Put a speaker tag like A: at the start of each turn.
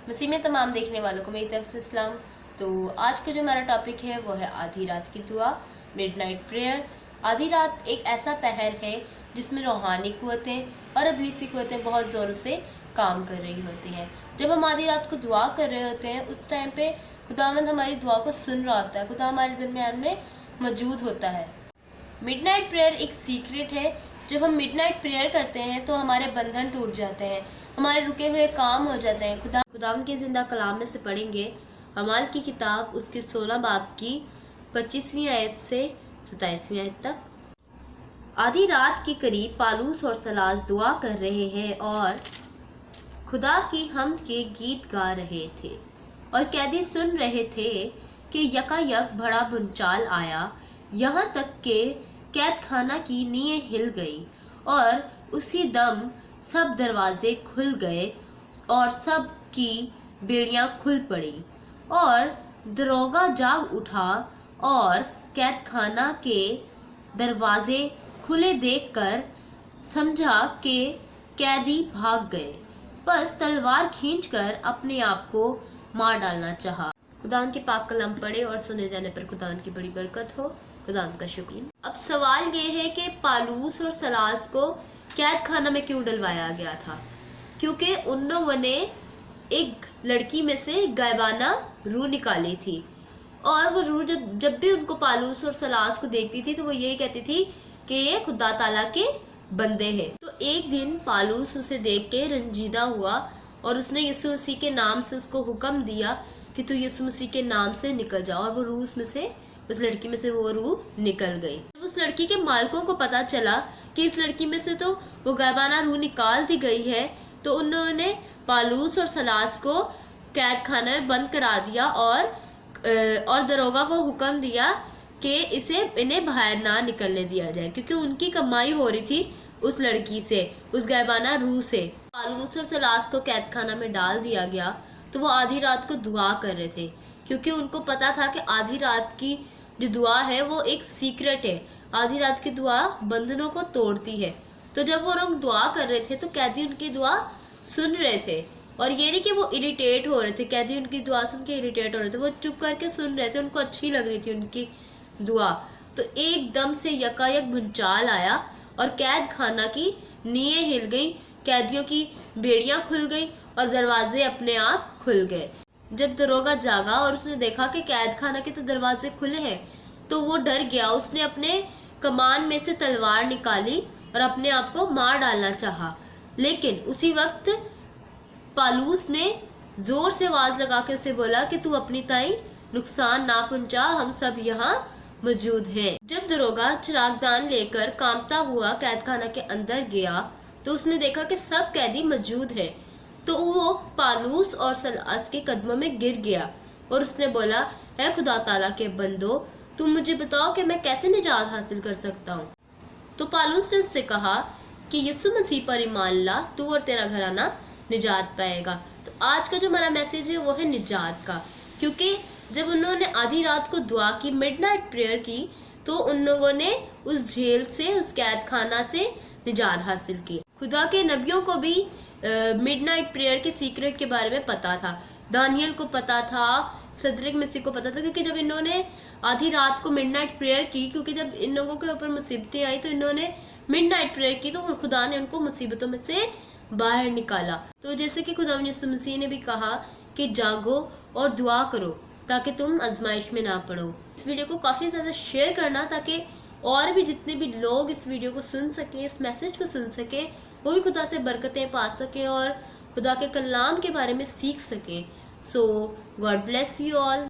A: मसीह में तमाम देखने वालों को मेरी तरफ से सलाम। तो आज का जो हमारा टॉपिक है वो है आधी रात की दुआ, मिडनाइट प्रेयर। आधी रात एक ऐसा पहर है जिसमें रूहानी कुव्वतें और इब्लीसी कुव्वतें बहुत ज़ोर से काम कर रही होती हैं। जब हम आधी रात को दुआ कर रहे होते हैं उस टाइम पे खुदावंद हमारी दुआ को सुन रहा होता है, खुदा हमारे दरमियान में मौजूद होता है। मिडनाइट प्रेयर एक सीक्रेट है। जब हम मिडनाइट प्रेयर करते हैं तो हमारे बंधन टूट जाते हैं, हमारे रुके हुए काम हो जाते हैं। खुदावंद के ज़िंदा कलाम में से पढ़ेंगे अमाल की किताब उसके 16 बाब की 25वीं आयत से 27वीं आयत तक। आधी रात के करीब पालूस और सलास दुआ कर रहे हैं और खुदा की हमद के गीत गा रहे थे और कैदी सुन रहे थे कि यकायक बड़ा भूचाल आया, यहाँ तक कि कैद खाना की नींवें हिल गई और उसी दम सब दरवाजे खुल गए और सब की बेड़ियां खुल पड़ी और दरोगा जाग उठा और कैद खाना के दरवाजे खुले देखकर समझा कि कैदी भाग गए, बस तलवार खींचकर अपने आप को मार डालना चाहा। खुदावंद के पाक कलाम पढ़े और सुने जाने पर खुदावंद की बड़ी बरकत हो। खुदावंद का शुक्रिया। अब सवाल ये है कि पालूस और सलास को कैद खाना में क्यों डलवाया गया था? क्योंकि उन लोगों ने एक लड़की में से गायबाना रूह निकाली थी और वो रूह जब भी उनको पालूस और सलास को देखती थी तो वो यही कहती थी कि ये खुदा ताला के बंदे हैं। तो एक दिन पालूस उसे देख के रंजीदा हुआ और उसने यीशु मसीह के नाम से उसको हुक्म दिया कि तू यीशु मसीह के नाम से निकल जा, और वो रूह में से उस लड़की में से वो रूह निकल गई। उस लड़की के मालिकों को पता चला कि इस लड़की में से तो वो गायबाना रूह निकाल दी गई है, तो उन्होंने पालूस और सलास को कैद खाने में बंद करा दिया और दरोगा को हुक्म दिया कि इन्हें बाहर ना निकलने दिया जाए, क्योंकि उनकी कमाई हो रही थी उस लड़की से, उस गायबाना रूह से। पालूस और सलास को कैद खाना में डाल दिया गया तो वो आधी रात को दुआ कर रहे थे, क्योंकि उनको पता था कि आधी रात की जो दुआ है वो एक सीक्रेट है। आधी रात की दुआ बंधनों को तोड़ती है। तो जब वो लोग दुआ कर रहे थे तो कैदी उनकी दुआ सुन रहे थे, और ये नहीं कि वो इरिटेट हो रहे थे, कैदी उनकी दुआ सुन के इरिटेट हो रहे थे, वो चुप करके सुन रहे थे, उनको अच्छी लग रही थी उनकी दुआ। तो एकदम से यकायक भूचाल आया और कैद खाना की नींवें हिल गई, कैदियों की बेड़ियां खुल गई और दरवाजे अपने आप खुल गए। जब दरोगा जागा और उसने देखा कि कैद खाना के तो दरवाजे खुले हैं तो वो डर गया। उसने अपने कमान में से तलवार निकाली और अपने आप को मार डालना चाहा, लेकिन उसी वक्त पालूस ने जोर से आवाज लगा के उसे बोला कि तू अपनी ताई नुकसान ना पहुंचा, हम सब यहाँ मौजूद हैं। जब दरोगा चिरागदान लेकर कांपता हुआ कैद खाना के अंदर गया तो उसने देखा कि सब कैदी मौजूद हैं। तो वो पालूस और सलास के कदमों में गिर गया और उसने बोला, है खुदा ताला के बंदो, तुम मुझे बताओ कि मैं कैसे निजात हासिल कर सकता हूँ। तो पालूस ने उससे कहा कि यीशु मसीह पर ईमान ला, तू और तेरा घराना निजात पाएगा। तो आज का जो हमारा मैसेज है वो है निजात का, क्योंकि जब उन्होंने आधी रात को दुआ की, मिडनाइट प्रेयर की, तो उन लोगों ने उस जेल से, उस कैद खाना से निजात हासिल की। खुदा के नबियों को भी मिडनाइट प्रेयर के सीक्रेट के बारे में पता था। दानियल को पता था, सदरक मसीह को पता था, क्योंकि जब इन्होंने आधी रात को मिडनाइट प्रेयर की, क्योंकि जब इन लोगों के ऊपर मुसीबतें आई तो इन्होंने मिडनाइट प्रेयर की, तो खुदा ने उनको मुसीबतों में से बाहर निकाला। तो जैसे कि खुदा यीशु मसीह ने भी कहा कि जागो और दुआ करो ताकि तुम आजमाइश में ना पड़ो। इस वीडियो को काफ़ी ज़्यादा शेयर करना ताकि और भी जितने भी लोग इस वीडियो को सुन सकें, इस मैसेज को सुन सकें, वो भी खुदा से बरकतें पा सकें और खुदा के कलाम के बारे में सीख सकें। सो गॉड ब्लेस यू ऑल।